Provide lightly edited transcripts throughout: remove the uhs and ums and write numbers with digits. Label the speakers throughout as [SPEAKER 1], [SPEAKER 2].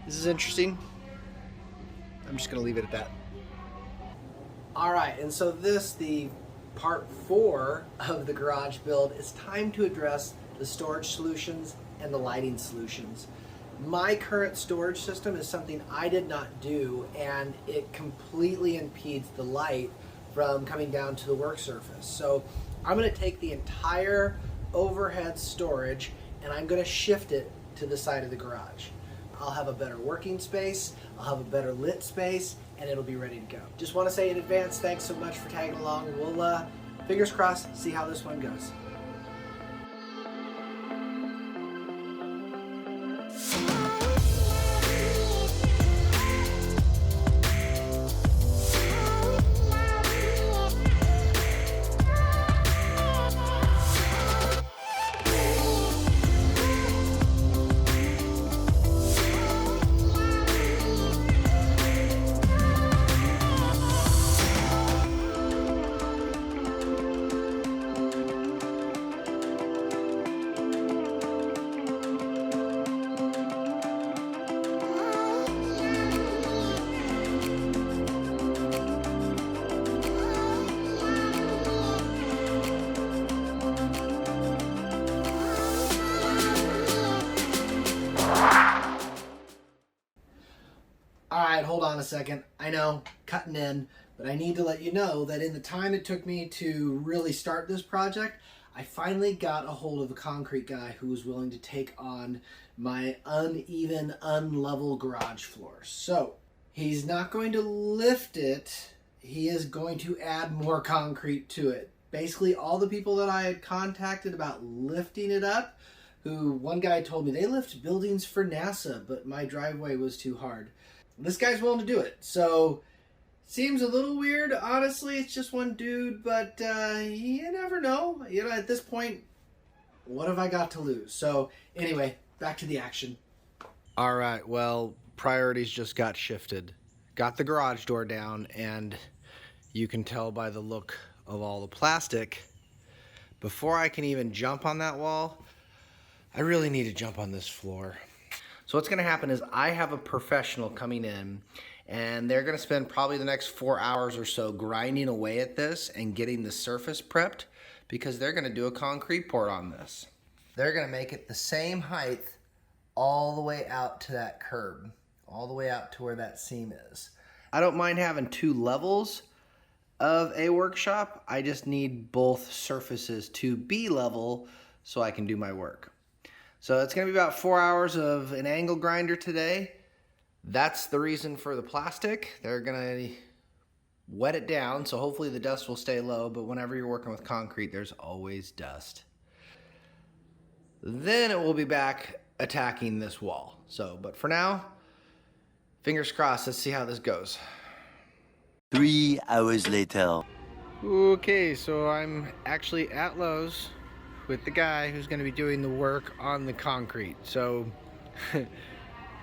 [SPEAKER 1] This is interesting. I'm just gonna leave it at that. All right, and so the part 4 of the garage build, is time to address the storage solutions and the lighting solutions. My current storage system is something I did not do, and it completely impedes the light from coming down to the work surface. So I'm going to take the entire overhead storage and I'm going to shift it to the side of the garage. I'll have a better working space, I'll have a better lit space, and it'll be ready to go. Just want to say in advance, thanks so much for tagging along. We'll, fingers crossed, see how this one goes. Alright, hold on a second. I know, cutting in, but I need to let you know that in the time it took me to really start this project, I finally got a hold of a concrete guy who was willing to take on my uneven, unlevel garage floor. So, he's not going to lift it, he is going to add more concrete to it. Basically, all the people that I had contacted about lifting it up, one guy told me they lift buildings for NASA, but my driveway was too hard. This guy's willing to do it, so seems a little weird. Honestly, it's just one dude, but you never know. You know, at this point, what have I got to lose? So anyway, back to the action. All right, well, priorities just got shifted. Got the garage door down, and you can tell by the look of all the plastic, before I can even jump on that wall, I really need to jump on this floor. So what's gonna happen is I have a professional coming in, and they're gonna spend probably the next 4 hours or so grinding away at this and getting the surface prepped, because they're gonna do a concrete pour on this. They're gonna make it the same height all the way out to that curb, all the way out to where that seam is. I don't mind having 2 levels of a workshop. I just need both surfaces to be level so I can do my work. So it's gonna be about 4 hours of an angle grinder today. That's the reason for the plastic. They're gonna wet it down, so hopefully the dust will stay low, but whenever you're working with concrete, there's always dust. Then it will be back attacking this wall. So, but for now, fingers crossed, let's see how this goes.
[SPEAKER 2] 3 hours later.
[SPEAKER 1] Okay, so I'm actually at Lowe's with the guy who's going to be doing the work on the concrete. So,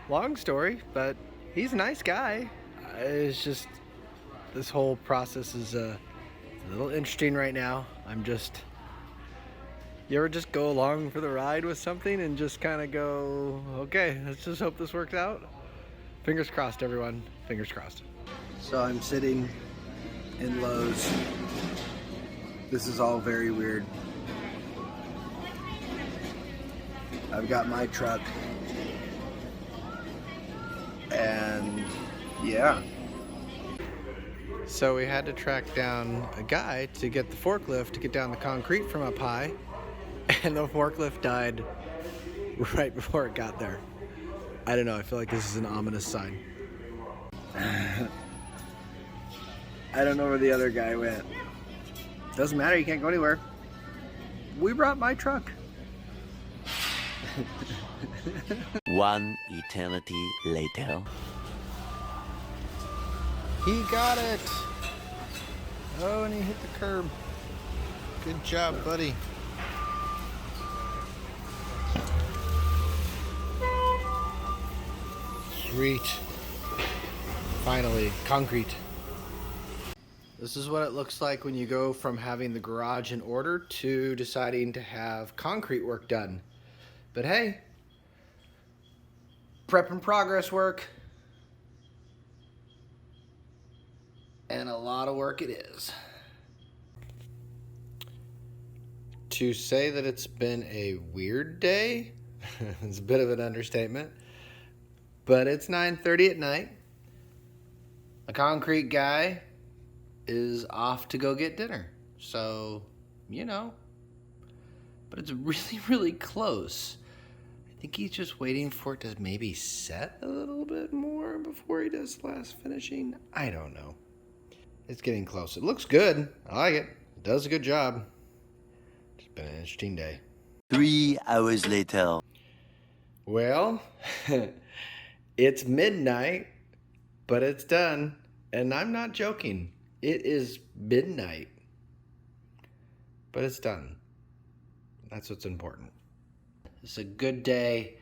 [SPEAKER 1] long story, but he's a nice guy. It's just, this whole process is a little interesting right now. You ever just go along for the ride with something and just kind of go, okay, let's just hope this works out? Fingers crossed, everyone. Fingers crossed. So I'm sitting in Lowe's. This is all very weird. I've got my truck, and yeah. So we had to track down a guy to get the forklift to get down the concrete from up high, and the forklift died right before it got there. I don't know, I feel like this is an ominous sign. I don't know where the other guy went. Doesn't matter, you can't go anywhere. We brought my truck.
[SPEAKER 2] 1 eternity later.
[SPEAKER 1] He got it. Oh, and he hit the curb. Good job, buddy. Sweet. Finally, concrete. This is what it looks like when you go from having the garage in order to deciding to have concrete work done. But hey, prep and progress work. And a lot of work it is. To say that it's been a weird day is a bit of an understatement. But it's 9:30 at night. A concrete guy is off to go get dinner. So, you know. But it's really, really close. I think he's just waiting for it to maybe set a little bit more before he does the last finishing. I don't know. It's getting close. It looks good. I like it. It does a good job. It's been an interesting day.
[SPEAKER 2] 3 hours later.
[SPEAKER 1] Well, it's midnight, but it's done. And I'm not joking. It is midnight, but it's done. That's what's important. It's a good day,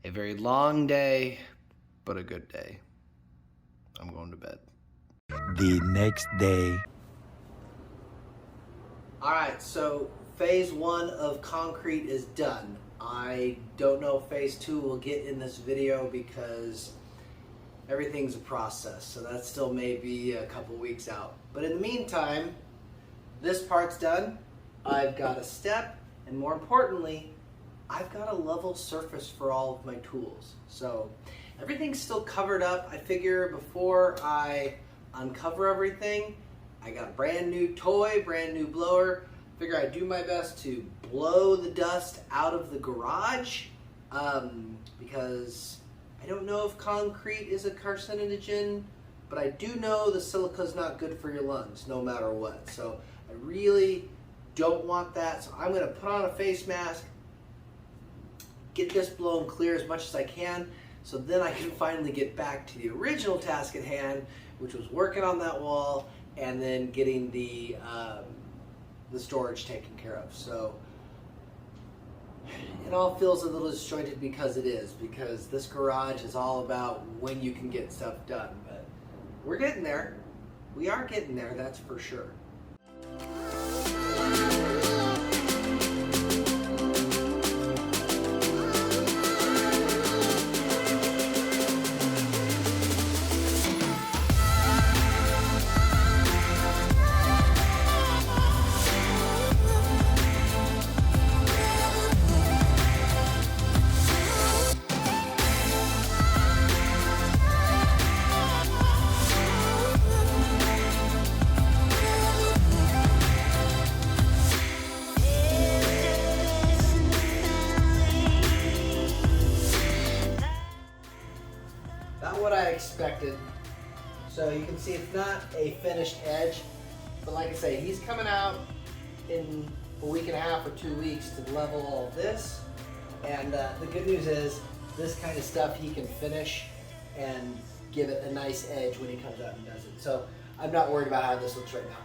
[SPEAKER 1] a very long day, but a good day. I'm going to bed.
[SPEAKER 2] The next day.
[SPEAKER 1] All right, so phase 1 of concrete is done. I don't know if phase 2 will get in this video because everything's a process, so that still may be a couple weeks out. But in the meantime, this part's done. I've got a step, and more importantly, I've got a level surface for all of my tools. So everything's still covered up. I figure before I uncover everything, I got a brand new toy, brand new blower. Figure I'd do my best to blow the dust out of the garage because I don't know if concrete is a carcinogen, but I do know the silica's not good for your lungs no matter what. So I really don't want that. So I'm gonna put on a face mask, get this blown clear as much as I can, so then I can finally get back to the original task at hand, which was working on that wall and then getting the storage taken care of. So it all feels a little disjointed because it is, because this garage is all about when you can get stuff done. But we're getting there. We are getting there, that's for sure. Not what I expected. So you can see it's not a finished edge, but like I say, he's coming out in a week and a half or 2 weeks to level all this. And the good news is this kind of stuff he can finish and give it a nice edge when he comes out and does it. So I'm not worried about how this looks right now.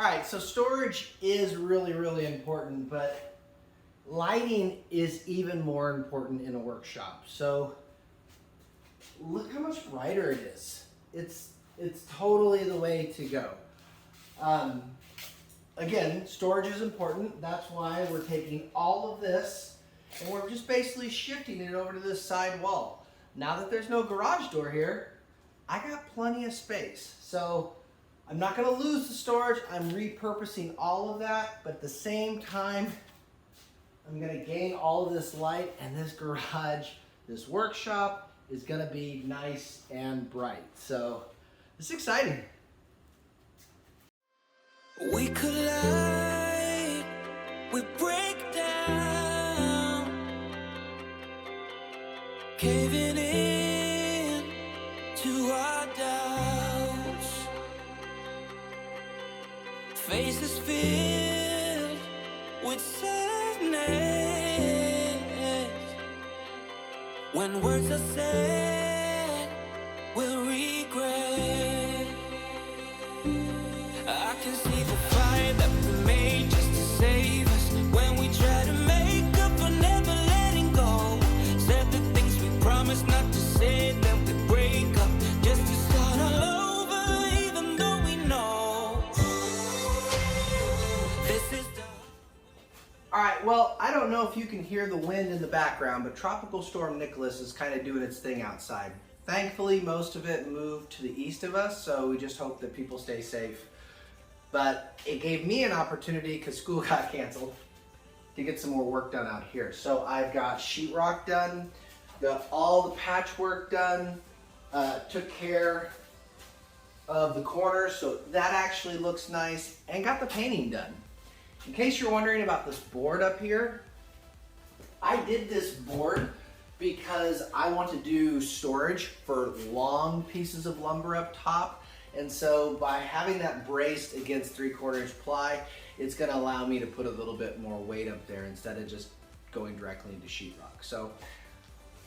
[SPEAKER 1] Alright, so storage is really, really important, but lighting is even more important in a workshop. So look how much brighter it is. It's totally the way to go. Again, storage is important. That's why we're taking all of this and we're just basically shifting it over to this side wall. Now that there's no garage door here, I got plenty of space. So I'm not going to lose the storage. I'm repurposing all of that, but at the same time, I'm going to gain all of this light, and this garage, this workshop is going to be nice and bright. So it's exciting.
[SPEAKER 3] We collide, we break down, caving in to our doubts, faces filled with sadness, when words are said, we'll regret. I can see the fire that we made just to save us, when we try to make up for never letting go. Said the things we promised not to say, then we break up just to start all over, even though we know this is the...
[SPEAKER 1] Alright, well, I don't know if you can hear the wind in the background, but Tropical Storm Nicholas is kind of doing its thing outside. Thankfully, most of it moved to the east of us, so we just hope that people stay safe. But it gave me an opportunity, because school got canceled, to get some more work done out here. So I've got sheetrock done, got all the patchwork done, took care of the corners, so that actually looks nice, and got the painting done. In case you're wondering about this board up here, I did this board because I want to do storage for long pieces of lumber up top. And so by having that braced against 3/4 inch ply, it's going to allow me to put a little bit more weight up there instead of just going directly into sheetrock. So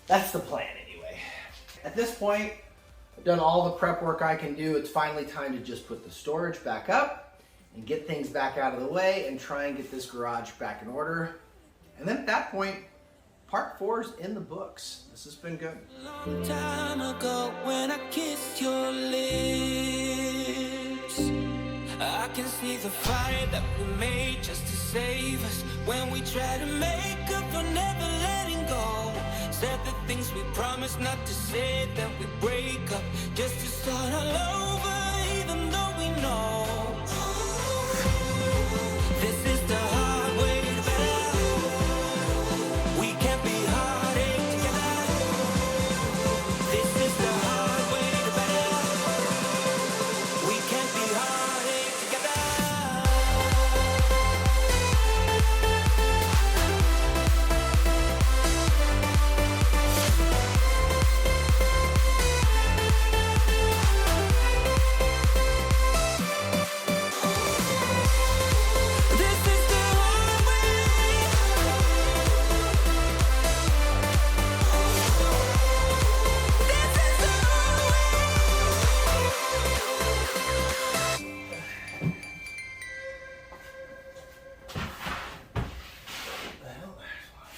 [SPEAKER 1] that's the plan anyway. At this point, I've done all the prep work I can do. It's finally time to just put the storage back up and get things back out of the way and try and get this garage back in order. And then at that point, part 4 is in the books. This has been good.
[SPEAKER 3] Long time ago when I kissed your lips, I can see the fire that we made just to save us, when we try to make up for never letting go. Said the things we promised not to say, then we break up just to start all over, even though we know this is the hard way to better. We can't be heartache together. This is the hard way to better. We can't be heartache together. This is the hard way. This is the hard
[SPEAKER 1] Well, there's one.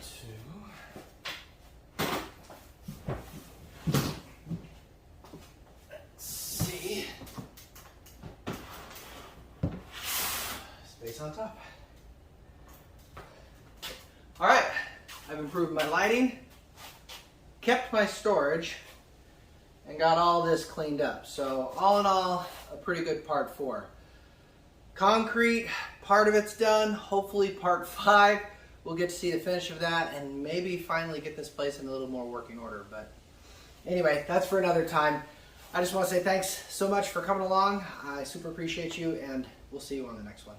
[SPEAKER 1] 2. Let's see. Space on top. All right, I've improved my lighting, kept my storage, and got all this cleaned up. So all in all, a pretty good part 4. Concrete, part of it's done. Hopefully part 5, we'll get to see the finish of that and maybe finally get this place in a little more working order. But anyway, that's for another time. I just want to say thanks so much for coming along. I super appreciate you, and we'll see you on the next one.